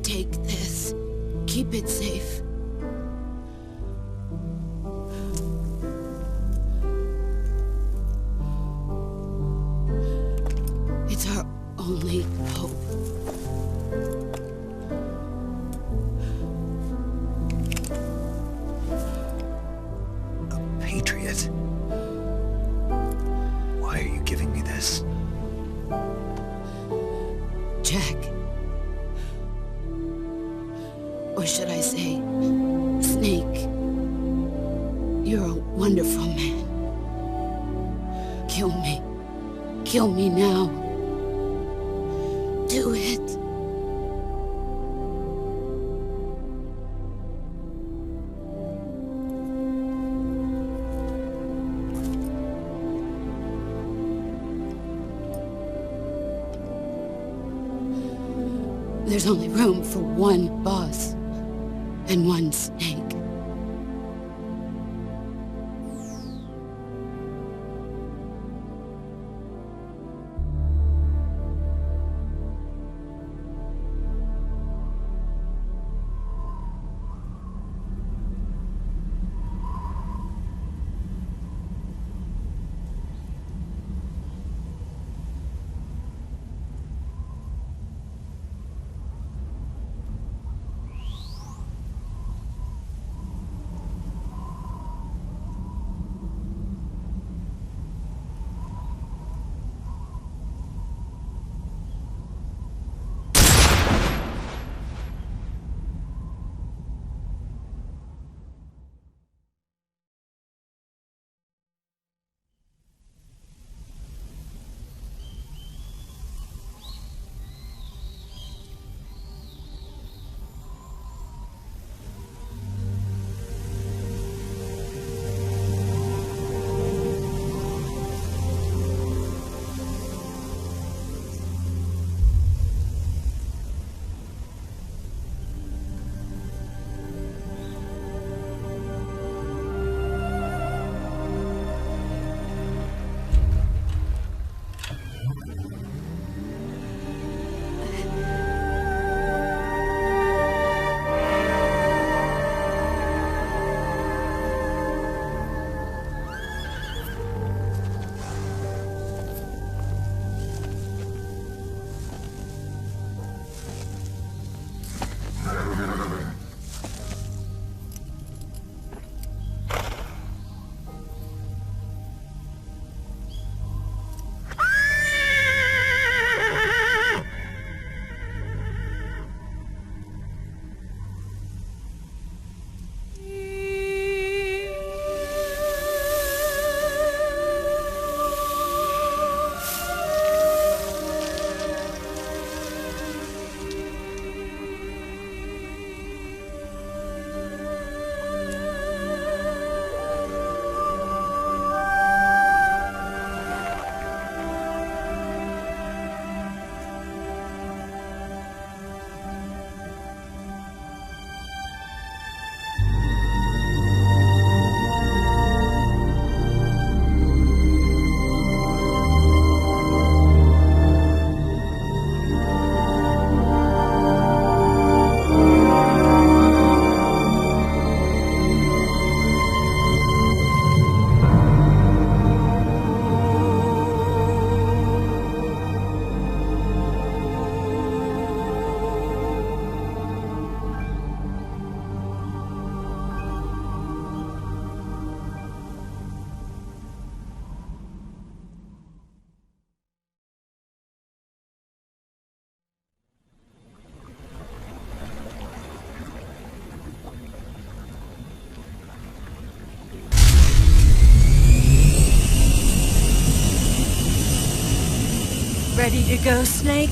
Take this. Keep it safe. It's our only hope. A patriot? Why are you giving me this? Jack. Or should I say, Snake. You're a wonderful man. Kill me. Kill me now. Do it. There's only room for one boss and one snake. Ready to go, Snake?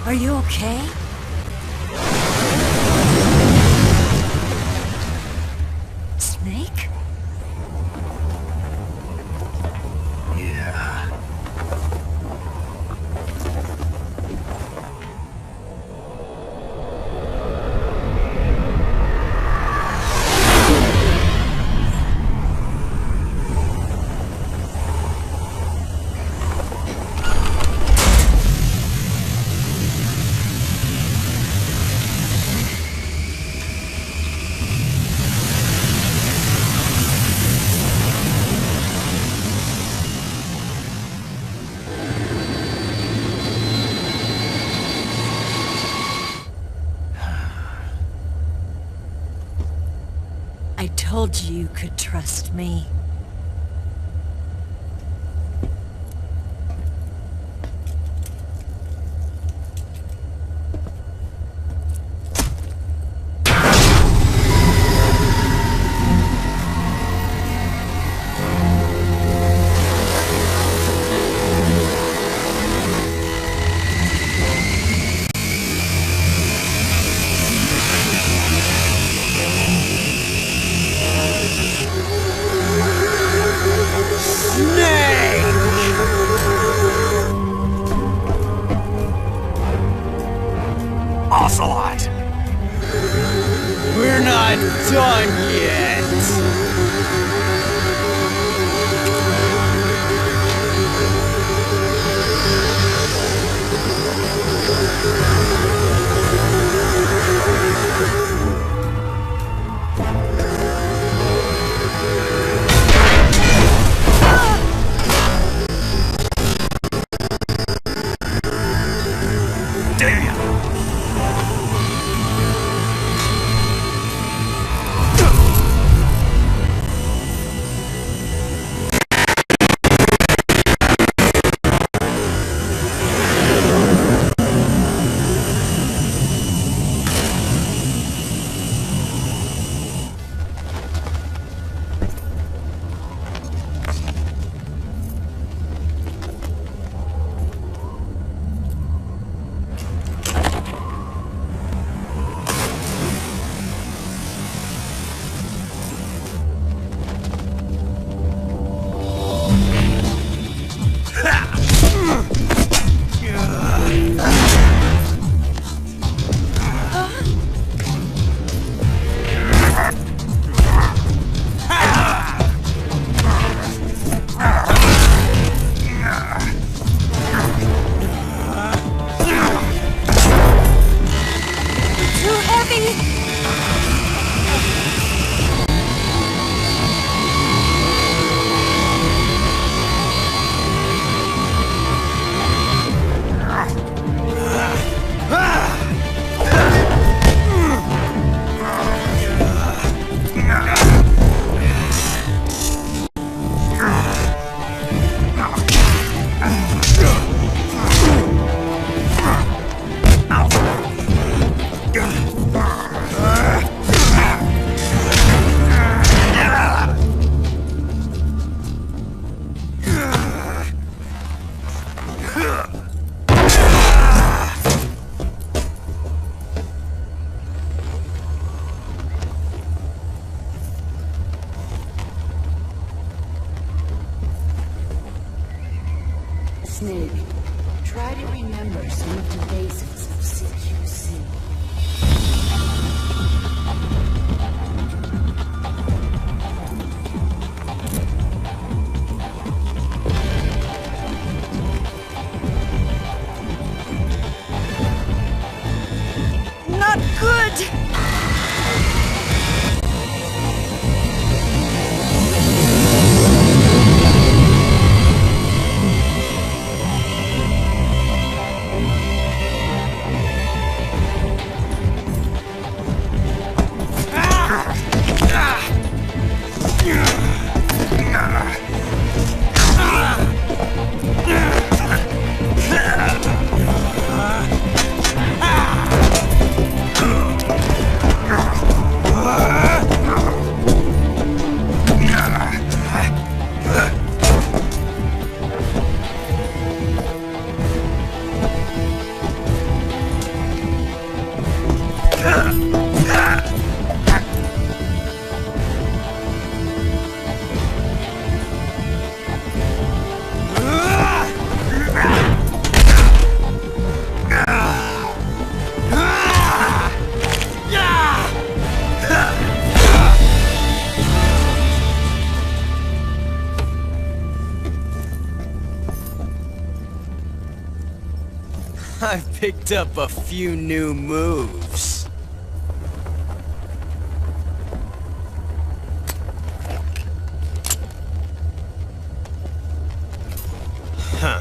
Are you okay? Snake? Yeah. told you could trust me. Ocelot! We're not done yet! Snake, try to remember some of the basics of CQC. Not good! I picked up a few new moves. Huh.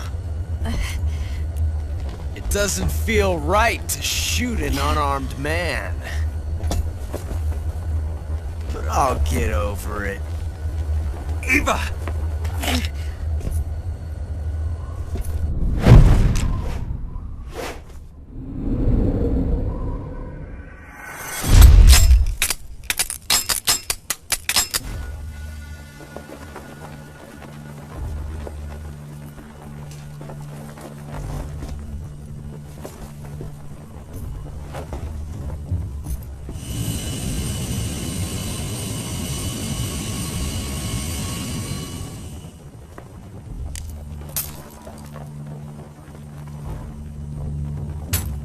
It doesn't feel right to shoot an unarmed man. But I'll get over it. Eva!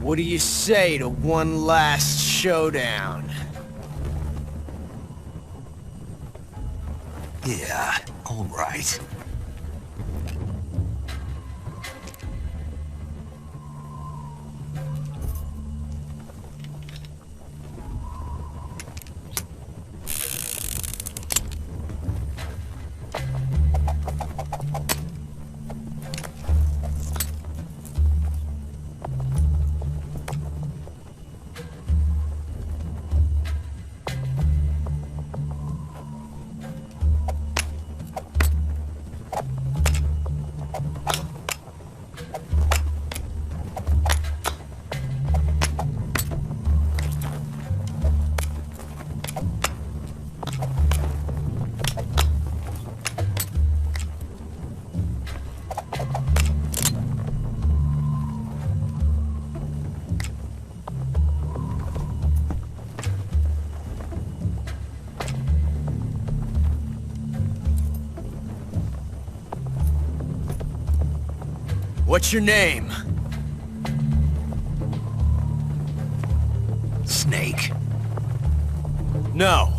What do you say to one last showdown? Yeah, all right. What's your name? Snake. No.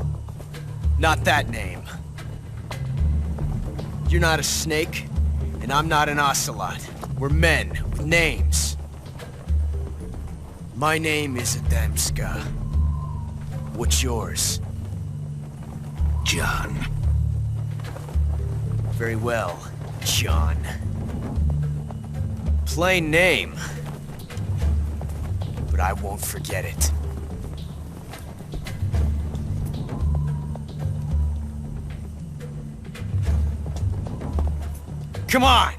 Not that name. You're not a snake, and I'm not an ocelot. We're men with names. My name is Adamska. What's yours? John. Very well, John. Plain name. But I won't forget it. Come on!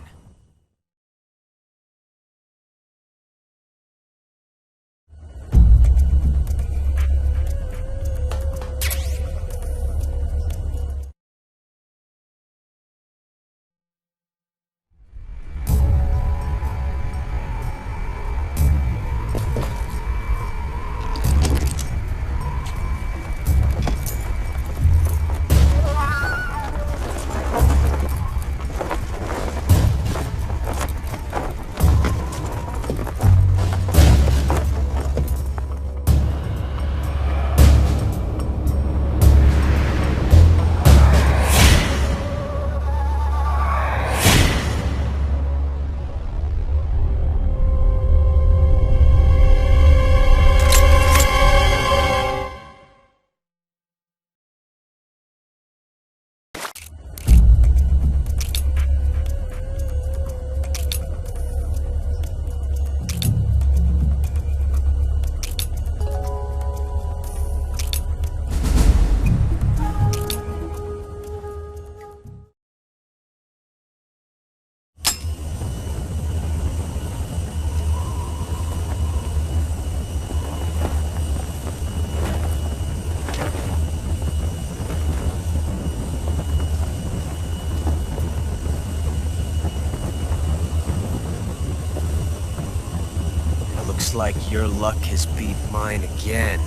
Looks like your luck has beat mine again.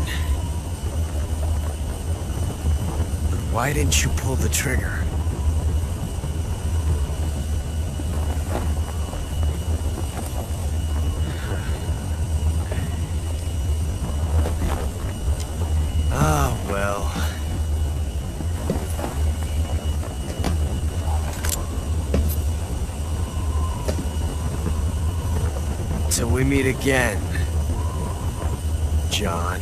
But why didn't you pull the trigger? Ah, well. Till we meet again, John.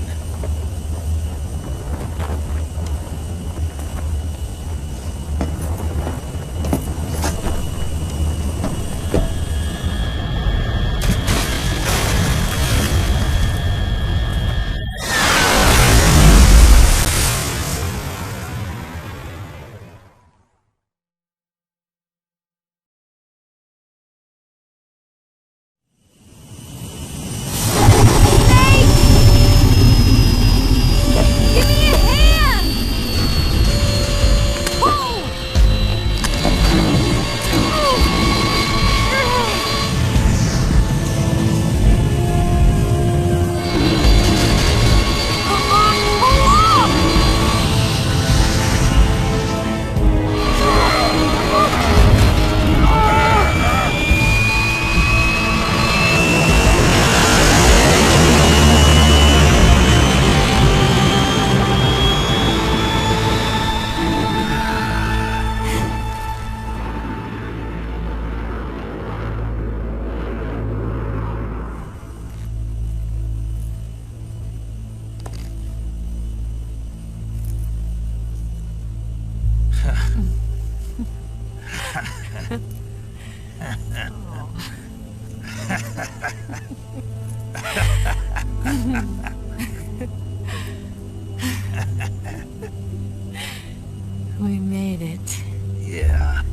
We made it. Yeah,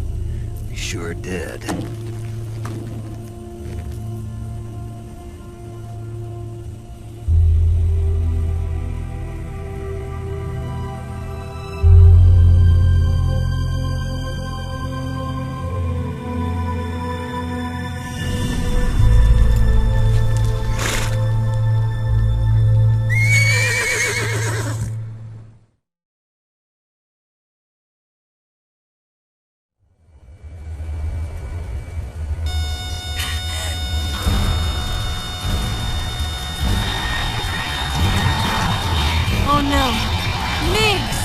we sure did. Oh no! Migs!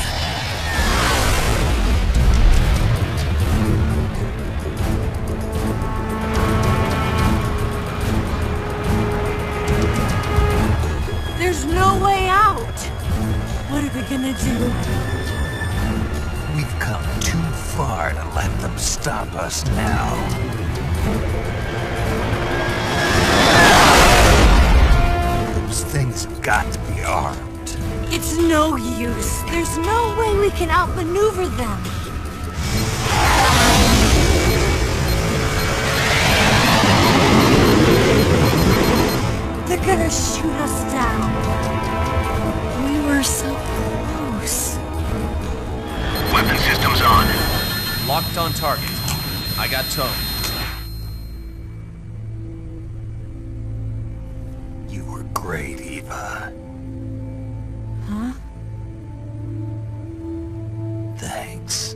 There's no way out! What are we gonna do? We've come too far to let them stop us now. Those things have got to be armed. It's no use. There's no way we can outmaneuver them. They're gonna shoot us down. We were so close. Weapon systems on. Locked on target. I got tone. You were great, Eva. Huh? Thanks.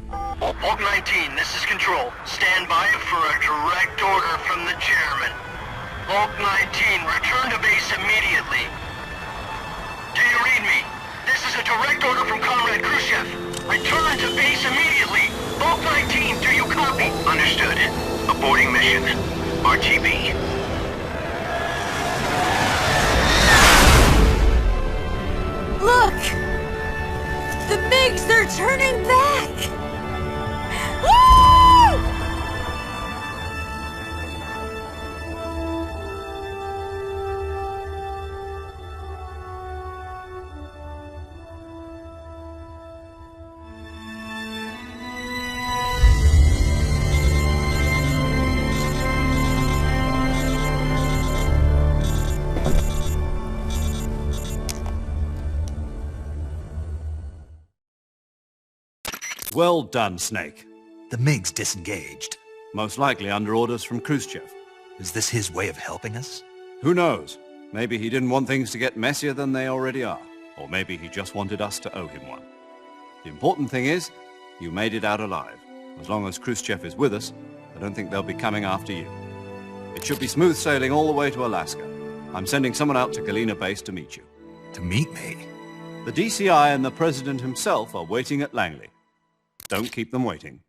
Hulk 19, this is Control. Stand by for a direct order from the chairman. Hulk 19, return to base immediately. Do you read me? This is a direct order from Comrade Khrushchev. Return to base immediately. Hulk 19, do you copy? Understood. Aborting mission. RTB. Look! The MiGs, they're turning back! Woo! Well done, Snake. The MiGs disengaged. Most likely under orders from Khrushchev. Is this his way of helping us? Who knows? Maybe he didn't want things to get messier than they already are. Or maybe he just wanted us to owe him one. The important thing is, you made it out alive. As long as Khrushchev is with us, I don't think they'll be coming after you. It should be smooth sailing all the way to Alaska. I'm sending someone out to Galena Base to meet you. To meet me? The DCI and the President himself are waiting at Langley. Don't keep them waiting.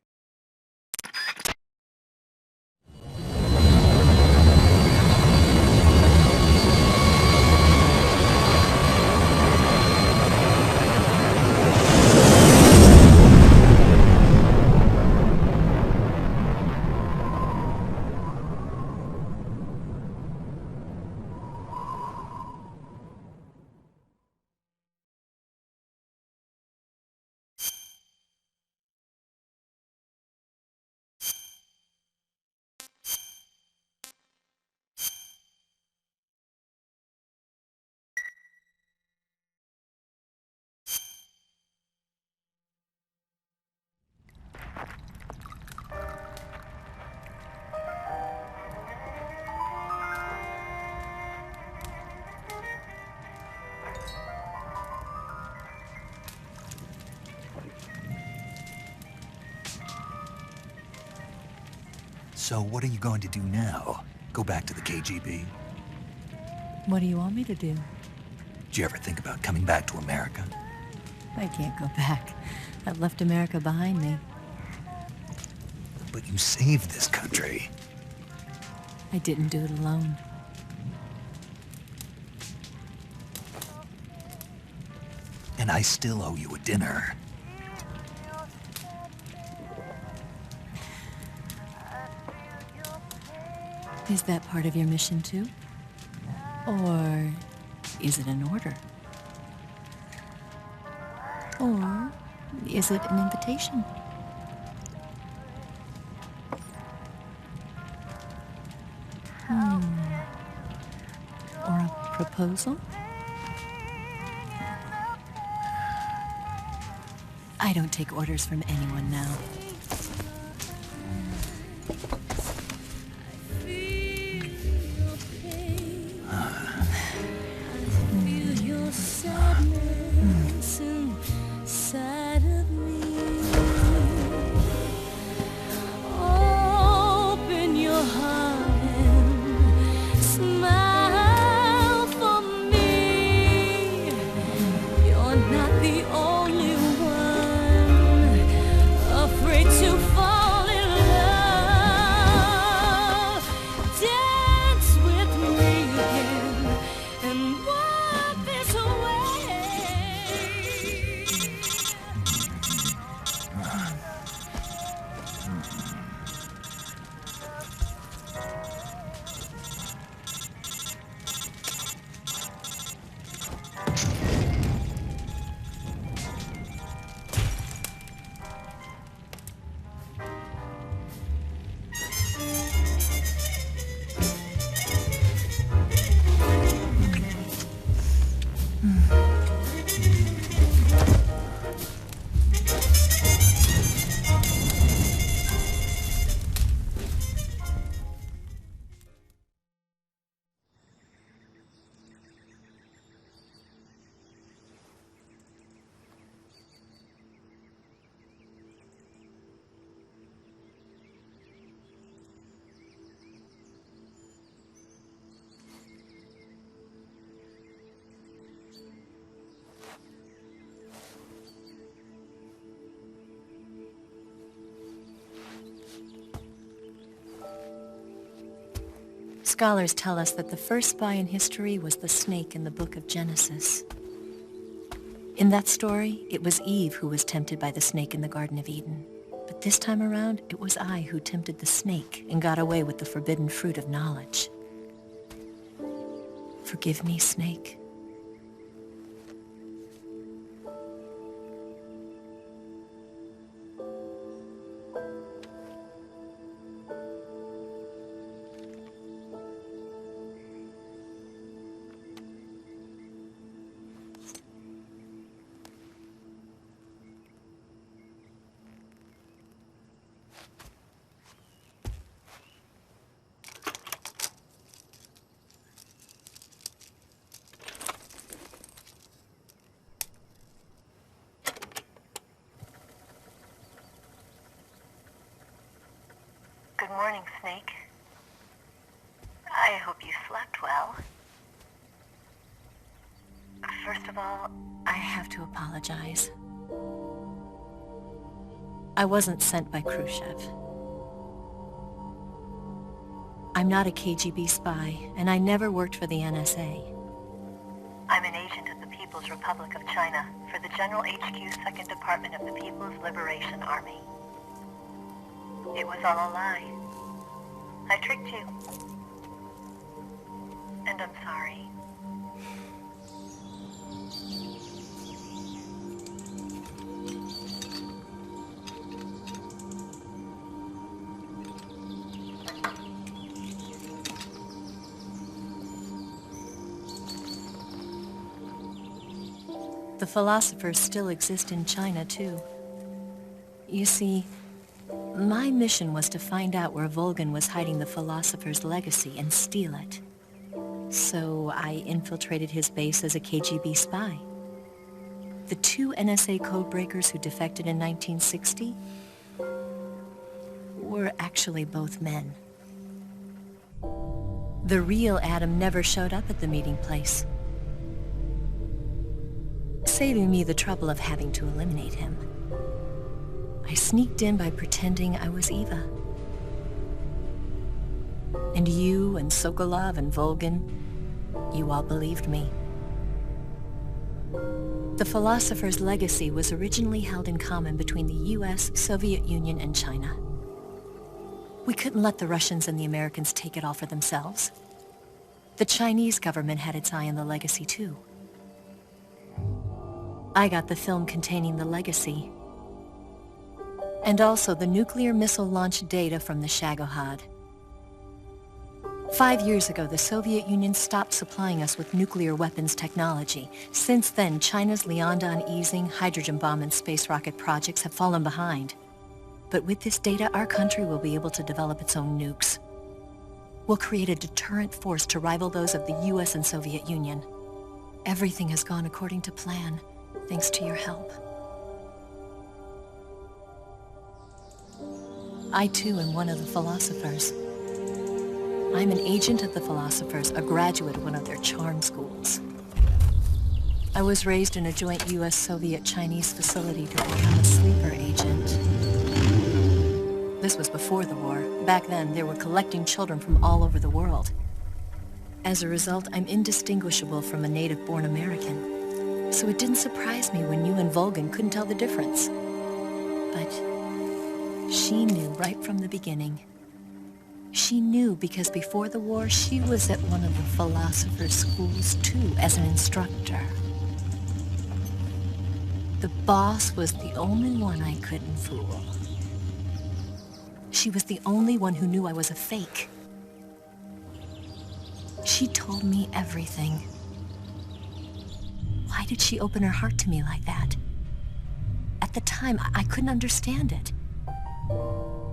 So what are you going to do now? Go back to the KGB? What do you want me to do? Did you ever think about coming back to America? I can't go back. I've left America behind me. But you saved this country. I didn't do it alone. And I still owe you a dinner. Is that part of your mission too? Or is it an order? Or is it an invitation? Or a proposal? I don't take orders from anyone now. Scholars tell us that the first spy in history was the snake in the book of Genesis. In that story, it was Eve who was tempted by the snake in the Garden of Eden. But this time around, it was I who tempted the snake and got away with the forbidden fruit of knowledge. Forgive me, snake. Good morning, Snake. I hope you slept well. First of all, I have to apologize. I wasn't sent by Khrushchev. I'm not a KGB spy, and I never worked for the NSA. I'm an agent of the People's Republic of China for the General HQ 2nd Department of the People's Liberation Army. It was all a lie. I tricked you. And I'm sorry. The philosophers still exist in China, too. You see, my mission was to find out where Volgan was hiding the philosopher's legacy and steal it. So I infiltrated his base as a KGB spy. The 2 NSA codebreakers who defected in 1960 were actually both men. The real Adam never showed up at the meeting place, saving me the trouble of having to eliminate him. I sneaked in by pretending I was Eva. And you and Sokolov and Volgin, you all believed me. The philosopher's legacy was originally held in common between the US, Soviet Union, and China. We couldn't let the Russians and the Americans take it all for themselves. The Chinese government had its eye on the legacy too. I got the film containing the legacy, and also the nuclear missile launch data from the Shagohod. 5 years ago, the Soviet Union stopped supplying us with nuclear weapons technology. Since then, China's Leyenda and easing, hydrogen bomb and space rocket projects have fallen behind. But with this data, our country will be able to develop its own nukes. We'll create a deterrent force to rival those of the US and Soviet Union. Everything has gone according to plan, thanks to your help. I too am one of the philosophers. I'm an agent of the philosophers, a graduate of one of their charm schools. I was raised in a joint US-Soviet-Chinese facility to become a sleeper agent. This was before the war. Back then, they were collecting children from all over the world. As a result, I'm indistinguishable from a native-born American. So it didn't surprise me when you and Volgin couldn't tell the difference. But she knew right from the beginning. She knew because before the war, she was at one of the philosopher's schools too, as an instructor. The boss was the only one I couldn't fool. She was the only one who knew I was a fake. She told me everything. Why did she open her heart to me like that? At the time, I couldn't understand it.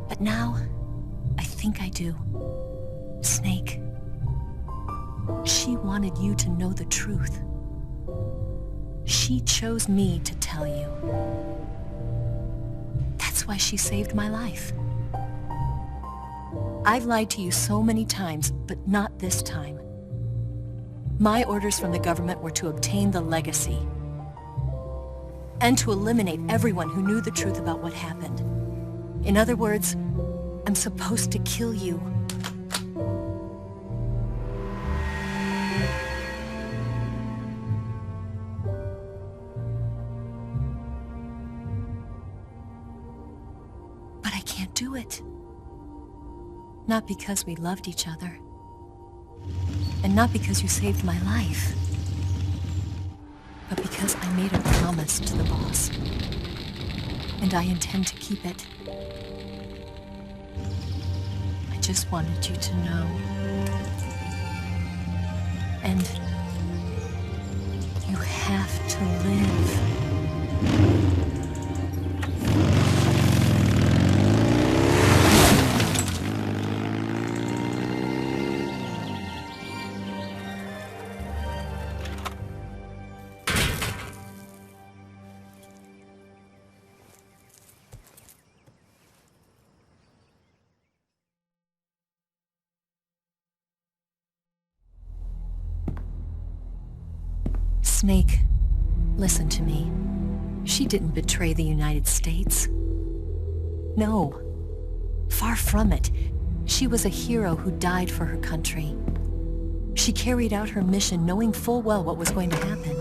But now, I think I do. Snake. She wanted you to know the truth. She chose me to tell you. That's why she saved my life. I've lied to you so many times, but not this time. My orders from the government were to obtain the legacy and to eliminate everyone who knew the truth about what happened. In other words, I'm supposed to kill you. But I can't do it. Not because we loved each other. And not because you saved my life. But because I made a promise to the boss. And I intend to keep it. I just wanted you to know. And you have to live. Snake, listen to me. She didn't betray the United States. No. Far from it. She was a hero who died for her country. She carried out her mission knowing full well what was going to happen.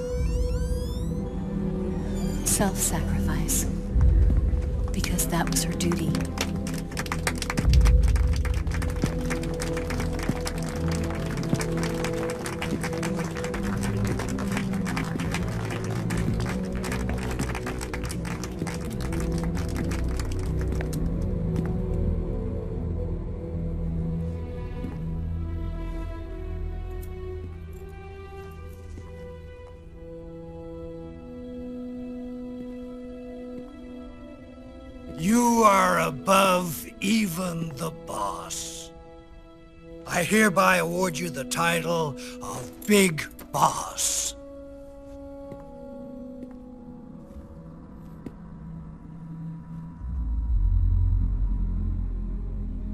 Self-sacrifice. Because that was her duty. You are above even the boss. I hereby award you the title of Big Boss.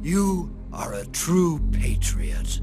You are a true patriot.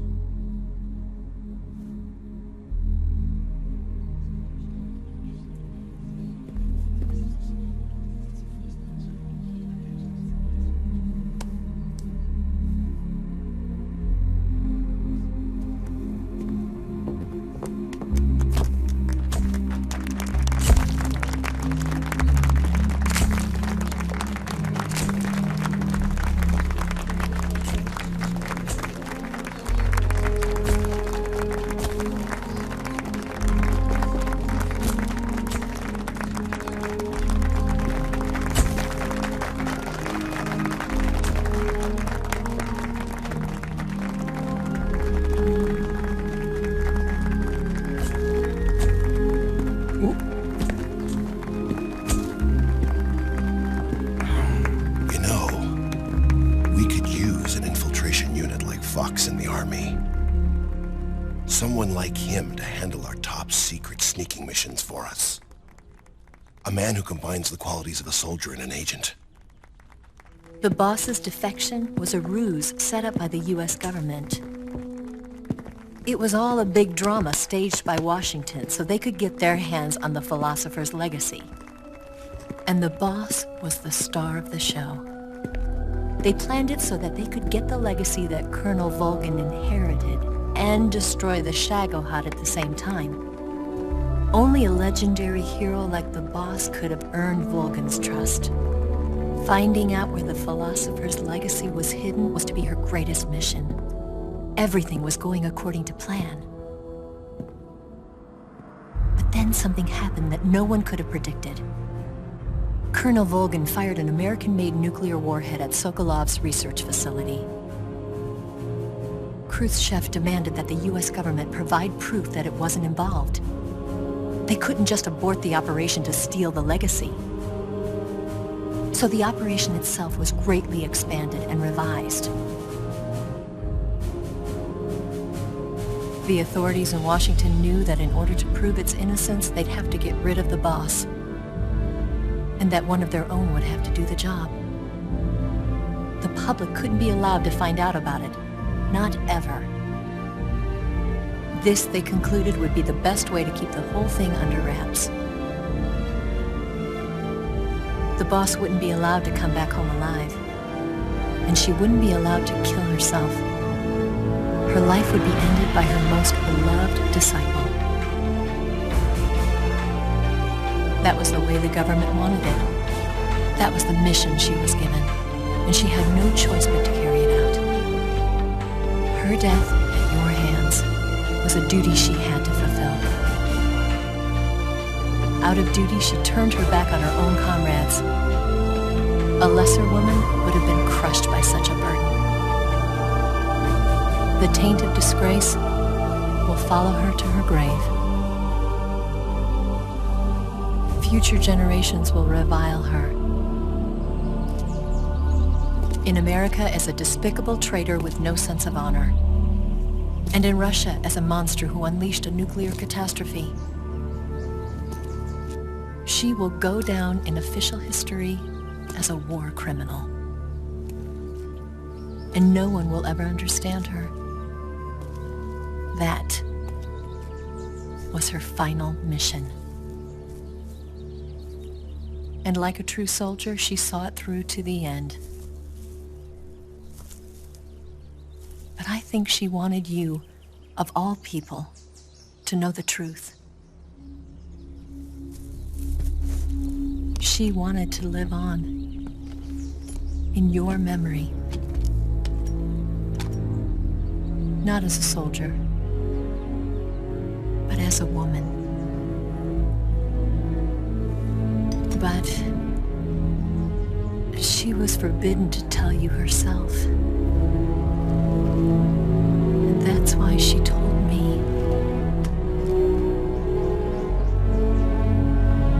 fox in the army. Someone like him to handle our top secret sneaking missions for us. A man who combines the qualities of a soldier and an agent. The boss's defection was a ruse set up by the U.S. government. It was all a big drama staged by Washington so they could get their hands on the philosopher's legacy. And the boss was the star of the show. They planned it so that they could get the legacy that Colonel Volgin inherited and destroy the Shagohod at the same time. Only a legendary hero like the boss could have earned Volgin's trust. Finding out where the philosopher's legacy was hidden was to be her greatest mission. Everything was going according to plan. But then something happened that no one could have predicted. Colonel Volgin fired an American-made nuclear warhead at Sokolov's research facility. Khrushchev demanded that the U.S. government provide proof that it wasn't involved. They couldn't just abort the operation to steal the legacy. So the operation itself was greatly expanded and revised. The authorities in Washington knew that in order to prove its innocence, they'd have to get rid of the boss, and that one of their own would have to do the job. The public couldn't be allowed to find out about it. Not ever. This, they concluded, would be the best way to keep the whole thing under wraps. The boss wouldn't be allowed to come back home alive, and she wouldn't be allowed to kill herself. Her life would be ended by her most beloved disciple. That was the way the government wanted it. That was the mission she was given, and she had no choice but to carry it out. Her death at your hands was a duty she had to fulfill. Out of duty, she turned her back on her own comrades. A lesser woman would have been crushed by such a burden. The taint of disgrace will follow her to her grave. Future generations will revile her. In America as a despicable traitor with no sense of honor. And in Russia as a monster who unleashed a nuclear catastrophe. She will go down in official history as a war criminal. And no one will ever understand her. That was her final mission. And like a true soldier, she saw it through to the end. But I think she wanted you, of all people, to know the truth. She wanted to live on in your memory. Not as a soldier, but as a woman. But she was forbidden to tell you herself. And that's why she told me.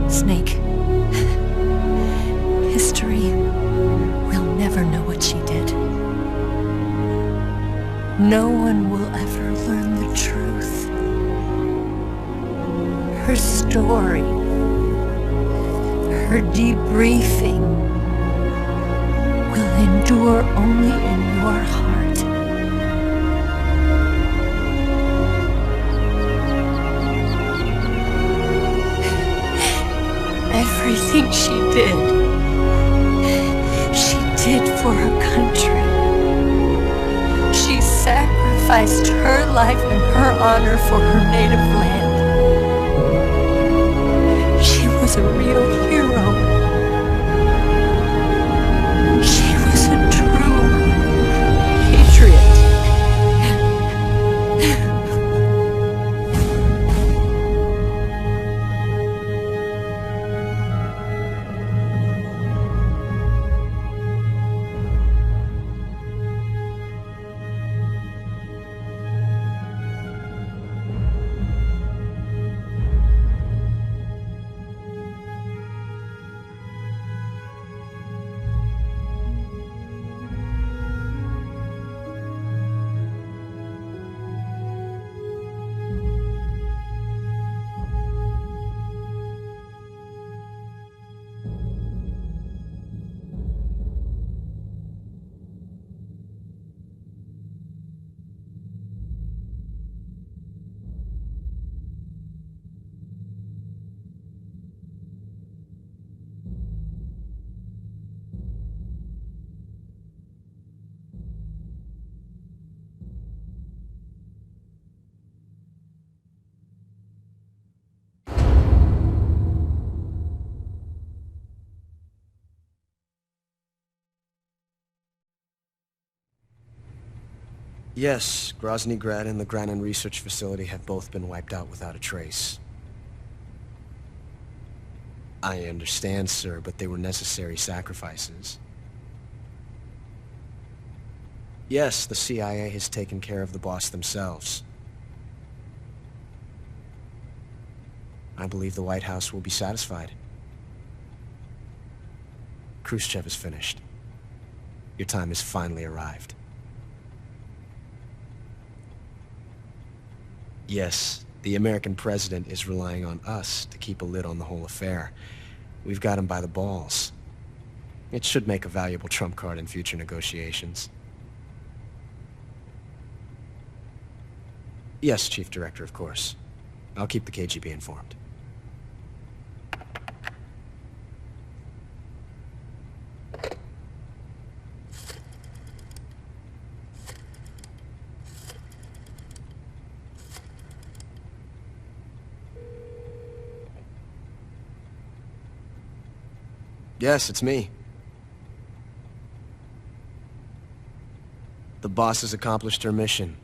Snake, history will never know what she did. No one will ever learn the truth. Her story, her debriefing will endure only in your heart. Everything she did for her country. She sacrificed her life and her honor for her native land. She was a real hero. She was a true patriot. Yes, Grozny Grad and the Granin Research Facility have both been wiped out without a trace. I understand, sir, but they were necessary sacrifices. Yes, the CIA has taken care of the boss themselves. I believe the White House will be satisfied. Khrushchev is finished. Your time has finally arrived. Yes, the American president is relying on us to keep a lid on the whole affair. We've got him by the balls. It should make a valuable trump card in future negotiations. Yes, Chief Director, of course. I'll keep the KGB informed. Yes, it's me. The boss has accomplished her mission.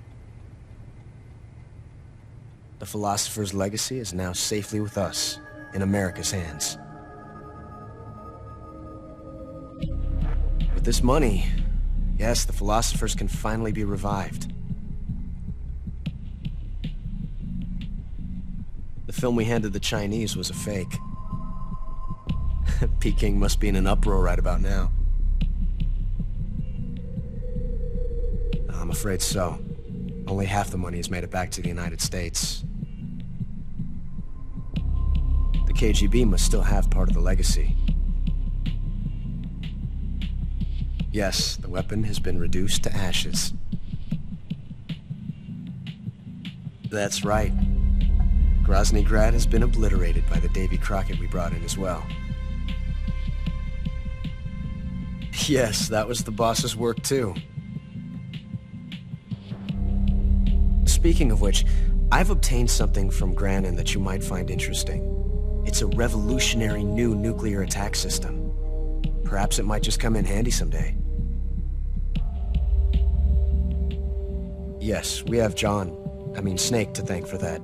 The philosopher's legacy is now safely with us, in America's hands. With this money, yes, the philosophers can finally be revived. The film we handed the Chinese was a fake. Peking must be in an uproar right about now. I'm afraid so. Only half the money has made it back to the United States. The KGB must still have part of the legacy. Yes, the weapon has been reduced to ashes. That's right. Grozny Grad has been obliterated by the Davy Crockett we brought in as well. Yes, that was the boss's work too. Speaking of which, I've obtained something from Granin that you might find interesting. It's a revolutionary new nuclear attack system. Perhaps it might just come in handy someday. Yes, we have Snake to thank for that.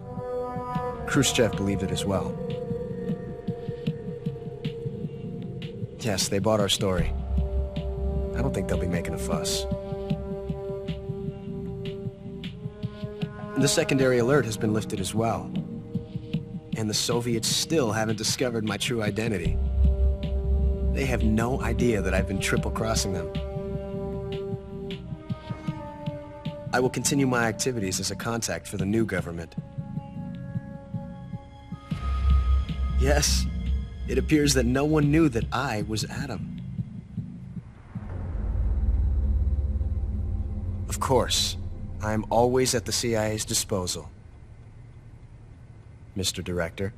Khrushchev believed it as well. Yes, they bought our story. I don't think they'll be making a fuss. The secondary alert has been lifted as well. And the Soviets still haven't discovered my true identity. They have no idea that I've been triple-crossing them. I will continue my activities as a contact for the new government. Yes, it appears that no one knew that I was Adam. Of course, I am always at the CIA's disposal, Mr. Director.